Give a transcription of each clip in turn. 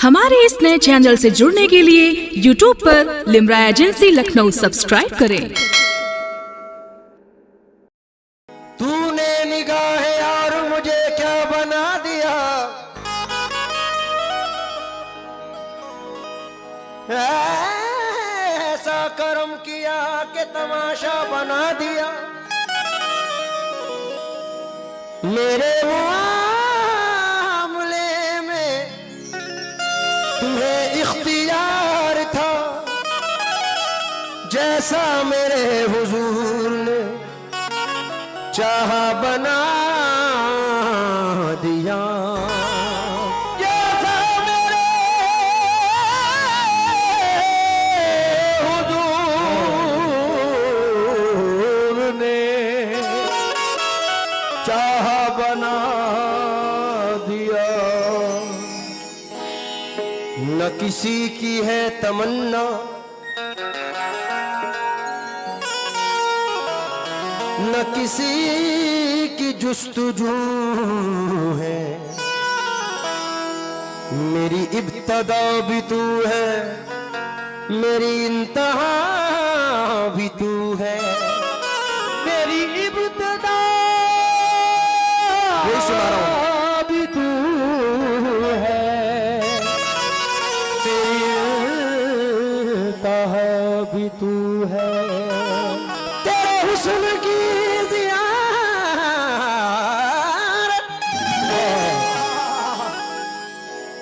हमारे इस नए चैनल से जुड़ने के लिए YouTube पर लिमरा एजेंसी लखनऊ सब्सक्राइब करें। तूने निगाह यार मुझे क्या बना दिया, ऐसा कर्म किया कि तमाशा बना दिया। मेरे मामले में तुम्हें इख्तियार था, जैसा मेरे हुजूर ने चाहा बना दिया। जैसा मेरे हुजूर ने चाहा बना दिया। न किसी की है तमन्ना, न किसी की जुस्तजू है, मेरी इब्तदा भी तू है, मेरी इंतहा भी तू है। मेरी इब्तदा वही सुना रहा हूं भी तू है, मेरी इंतहा भी तू है। तेरे हुस्न की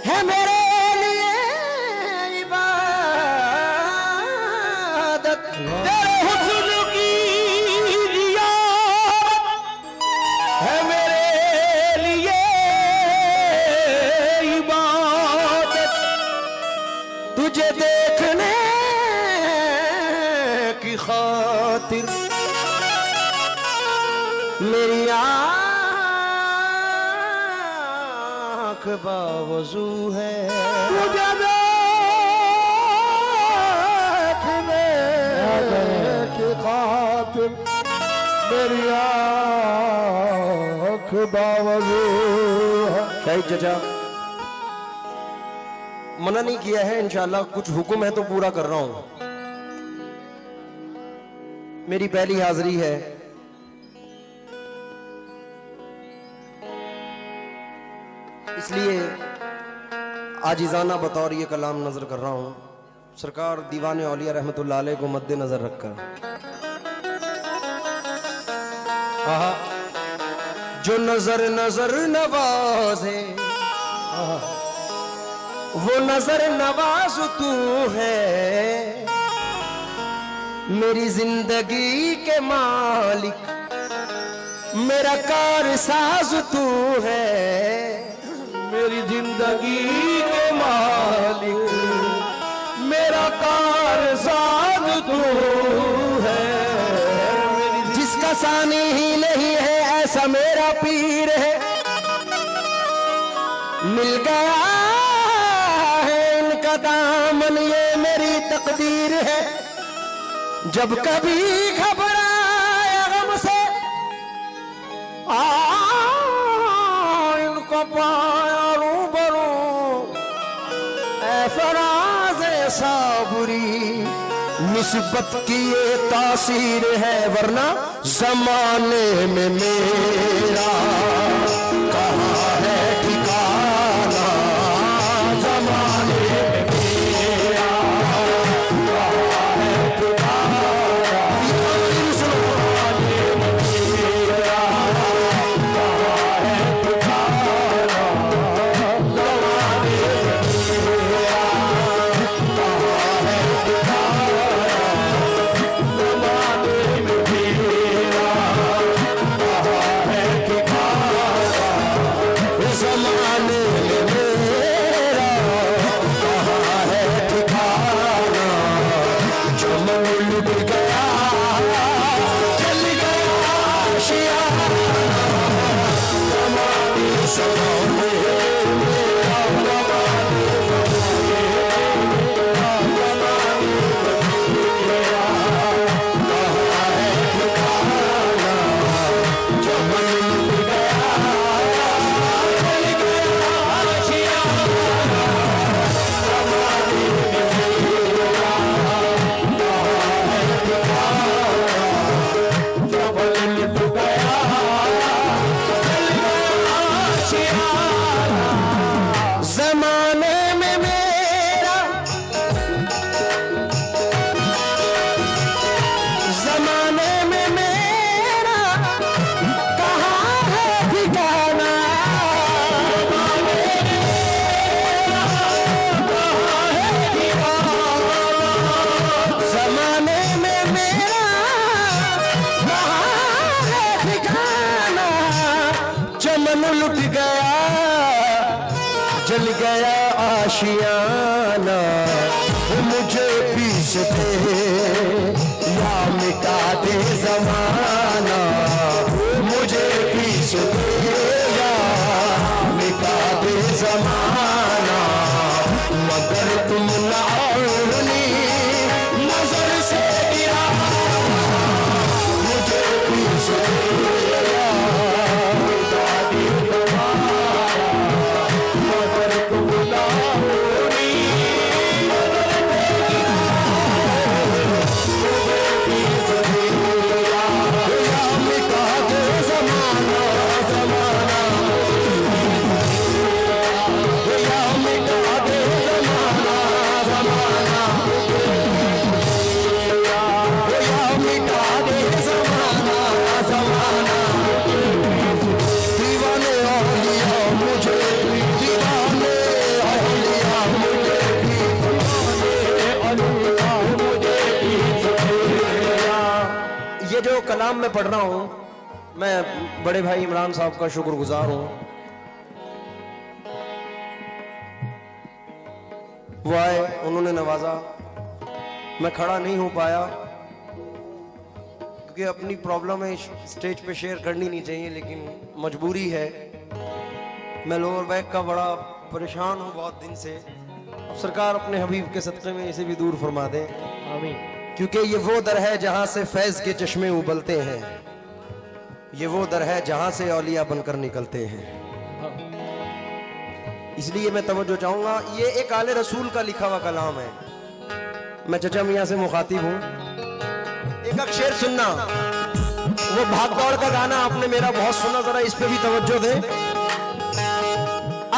है मेरे लिए इबादत। तेरे हुस्न की रियासत है मेरे लिए इबादत। तुझे देखने की खातिर मेरी आँख बावजू है। तुझे देखने की खातिर मेरी आँख बावजू है। शाहिद चाचा, मना नहीं किया है, इंशाल्लाह कुछ हुक्म है तो पूरा कर रहा हूं। मेरी पहली हाजिरी है, इसलिए आजिजाना बतौर ये कलाम नजर कर रहा हूं। सरकार दीवाने औलिया रहमतुल्लाह अलैह को मद्देनजर रखकर। आहा, जो नजर नजर नवाजे वो नजर नवाज तू है, मेरी जिंदगी के मालिक मेरा कारसाज तू है। मेरी जिंदगी के मालिक मेरा कारसाज तू है। जिसका सानी ही नहीं है ऐसा मेरा पीर है, मिल गया है इनका दामन ये मेरी तकदीर है। जब कभी घबराया गम से इनको पाया रूबरू, फराज साबुरी निस्बत की ये तासीर है, वरना जमाने में मेरा कहाँ है ठिकाना। जमाने में मेरा कहाँ है ठिकाना। जमाने में मेरा कहाँ है ठिकाना। जमाने में मेरा कहाँ है ठिकाना। जमाने में मेरा आशियाना मुझे पीस दे या मिटा दे जमाना, मुझे पीस दे या मिटा दे जमाना, मगर तुम ना अपनी नजर से गिरा, मुझे पीस दे या मिटा दे जमाना, मगर तुम ना अपनी नजर से गिरा, मुझे पीस दे या मिटा दे जमाना, जमाना या मिटा दे जमाना, जमाना या मिटा दे जमाना, जमाना दीवाने औलिया मुझे, दीवाने औलिया मुझे, दीवाने औलिया मुझे। ये जो कलाम मैं पढ़ रहा हूँ, मैं बड़े भाई इमरान साहब का शुक्रगुजार हूँ। वो आए, उन्होंने नवाजा, मैं खड़ा नहीं हो पाया क्योंकि अपनी प्रॉब्लम है स्टेज पे शेयर करनी नहीं चाहिए, लेकिन मजबूरी है। मैं लोअर बैक का बड़ा परेशान हूँ बहुत दिन से। अब सरकार अपने हबीब के सदक़े में इसे भी दूर फरमा दे, क्योंकि ये वो दर है जहां से फैज के चश्मे उबलते हैं, ये वो दर है जहां से औलिया बनकर निकलते हैं। इसलिए मैं तवज्जो चाहूंगा, ये एक आले रसूल का लिखा हुआ कलाम है। मैं चचा मियां से मुखातिब हूं। एक शेर सुनना, वो भाग दौड़ का गाना आपने मेरा बहुत सुना, जरा इस पे भी तवज्जो दे।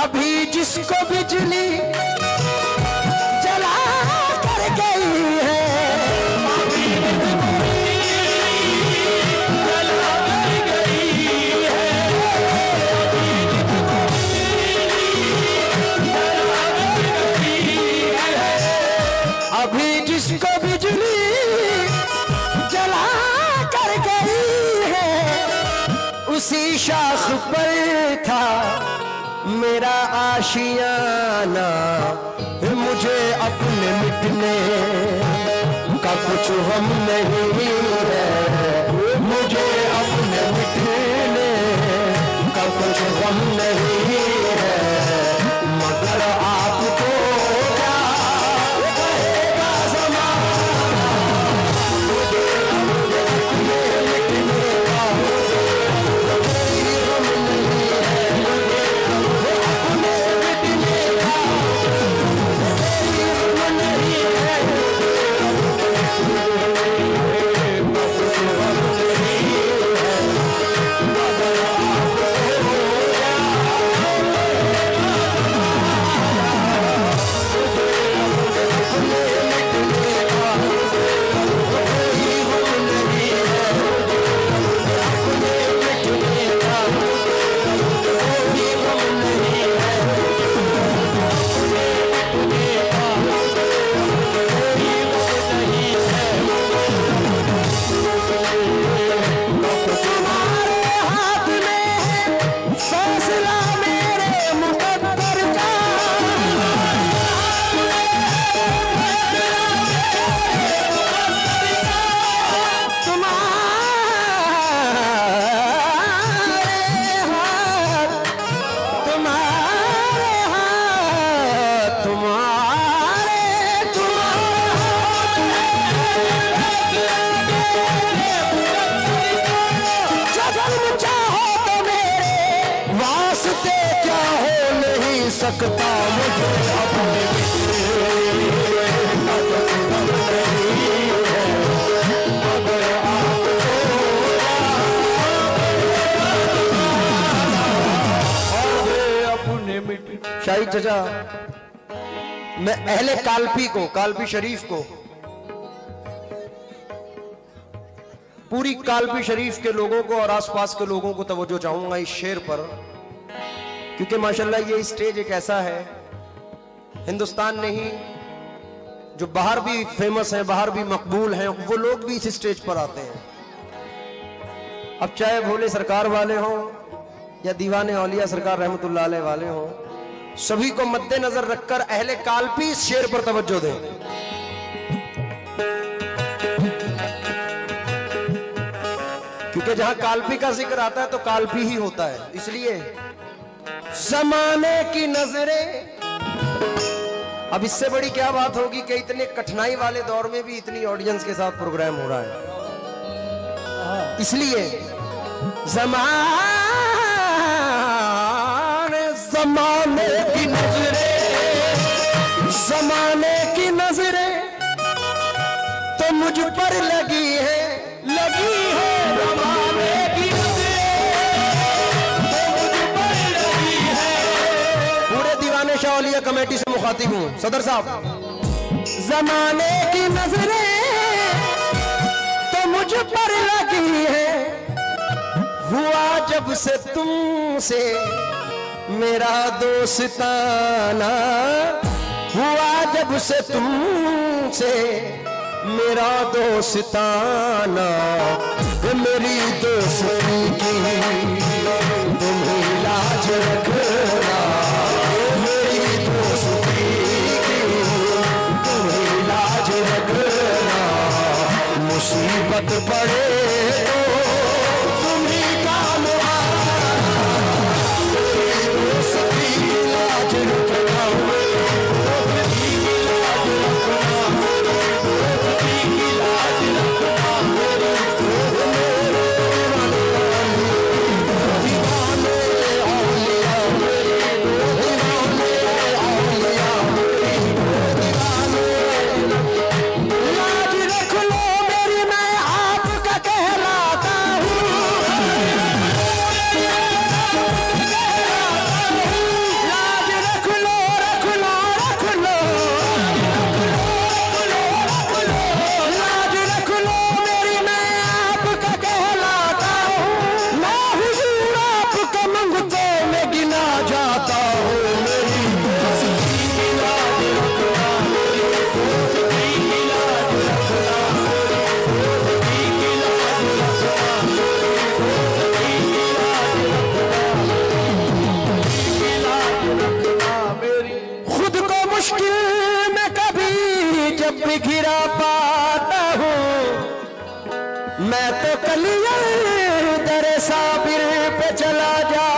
अभी जिसको बिजली जला कर गई है, अभी जिसको बिजली जला कर गई है, उसी शाख पर था मेरा आशियाना, मुझे अपने मिटने का कुछ गम नहीं है, मुझे अपने मिटने का कुछ गम नहीं है, मगर आपको क्या कहेगा ज़माना, मुझे अपने मिटने का कोई गम नहीं है, मुझे अपने मिटने का कोई गम नहीं है, सकता मुझे अपने शाही चचा, मैं अहले कालपी को, कालपी शरीफ को, पूरी कालपी शरीफ के लोगों को और आसपास के लोगों को तवज्जो चाहूंगा इस शेर पर, क्योंकि माशाल्लाह ये स्टेज एक ऐसा है हिंदुस्तान में ही जो बाहर भी फेमस है, बाहर भी मकबूल हैं, वो लोग भी इस स्टेज पर आते हैं। अब चाहे भोले सरकार वाले हों या दीवाने औलिया सरकार रहमतुल्लाह अलैह वाले हों, सभी को मद्देनजर रखकर अहले काल्पी इस शेर पर तवज्जो दें। क्योंकि जहां काल्पी का जिक्र आता है तो काल्पी ही होता है। इसलिए जमाने की नजरें, अब इससे बड़ी क्या बात होगी कि इतने कठिनाई वाले दौर में भी इतनी ऑडियंस के साथ प्रोग्राम हो रहा है। इसलिए जमाने की नजरें, जमाने की नजरें तो मुझ पर लगी है, लगी है। जमाने की नजरें तो मुझ पर लगी है। पूरे दीवाने शाह औलिया कमेटी से मुखातिब हूं सदर साहब। जमाने की नजरें तो मुझ पर लगी है, हुआ जब से तुमसे मेरा दोस्ताना, हुआ जब से तुमसे मेरा दोस्ताना, मेरी दोस्ती की तुम्हें लाज रखना, मेरी दोस्ती की तुम्हें लाज रखना, मुसीबत पड़े तो तुम्हें काम आना, मेरी दोस्ती की लाज रखना, दोस्ती की लाज रखना, दोस्ती की लाज रखना, मेरे दीवाने औलिया, दीवाने औलिया, दीवाने लाज रख लो मेरी, मैं आपका कहलाता हूँ, लाज रख लो, रख लो, रख लो, लाज रख लो मेरी, मैं आपका कहलाता हूँ, मैं हुजूर आपका मंगते में गिना जाता हूँ, मेरी दोस्ती की लाज रखना, मेरी दोस्ती की लाज रखना, दोस्ती की लाज रखना, दोस्ती की लाज रखना, मेरी खुद को मुश्किल में कभी जब भी घिरा पाता हूँ, मैं तो कलिया दर साबिर पे चला जा